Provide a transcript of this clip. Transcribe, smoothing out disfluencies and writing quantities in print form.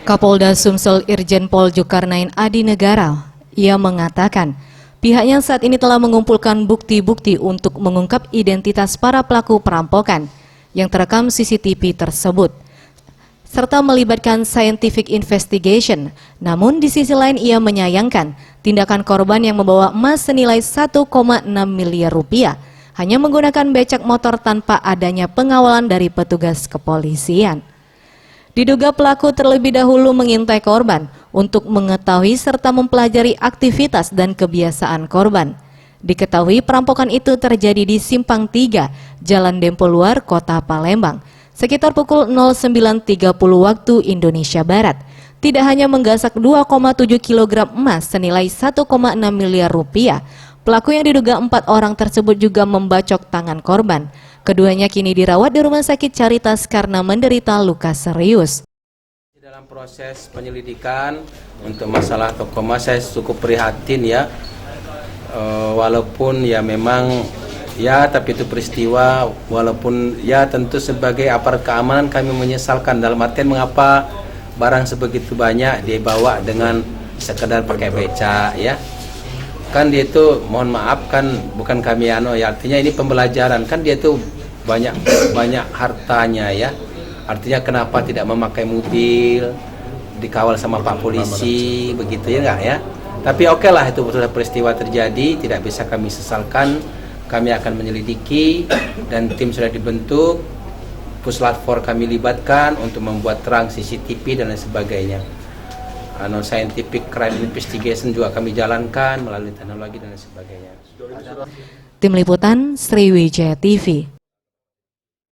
Kapolda Sumsel Irjen Pol Zulkarnain Adi Negara, ia mengatakan pihaknya saat ini telah mengumpulkan bukti-bukti untuk mengungkap identitas para pelaku perampokan yang terekam CCTV tersebut, serta melibatkan scientific investigation. Namun di sisi lain ia menyayangkan tindakan korban yang membawa emas senilai 1,6 miliar rupiah hanya menggunakan becak motor tanpa adanya pengawalan dari petugas kepolisian. Diduga pelaku terlebih dahulu mengintai korban untuk mengetahui serta mempelajari aktivitas dan kebiasaan korban. Diketahui perampokan itu terjadi di Simpang 3, Jalan Dempo Luar, Kota Palembang, sekitar pukul 09.30 waktu Indonesia Barat. Tidak hanya menggasak 2,7 kg emas senilai 1,6 miliar rupiah, pelaku yang diduga 4 orang tersebut juga membacok tangan korban. Keduanya kini dirawat di Rumah Sakit Caritas karena menderita luka serius. Dalam proses penyelidikan untuk masalah toko emas saya cukup prihatin ya, walaupun ya memang ya tapi itu peristiwa, walaupun ya tentu sebagai aparat keamanan kami menyesalkan dalam artian mengapa barang sebegitu banyak dibawa dengan sekedar pakai beca ya. Kan dia itu mohon maaf kan bukan kami ya artinya ini pembelajaran kan dia itu banyak hartanya ya. Artinya kenapa tidak memakai mobil dikawal sama Pak Polisi begitu ya enggak ya. Tapi oke lah itu betul peristiwa terjadi, tidak bisa kami sesalkan. Kami akan menyelidiki dan tim sudah dibentuk. Puslat 4 kami libatkan untuk membuat terang CCTV dan lain sebagainya. Scientific crime investigation juga kami jalankan melalui teknologi dan lain sebagainya. Tim Liputan Sriwijaya TV.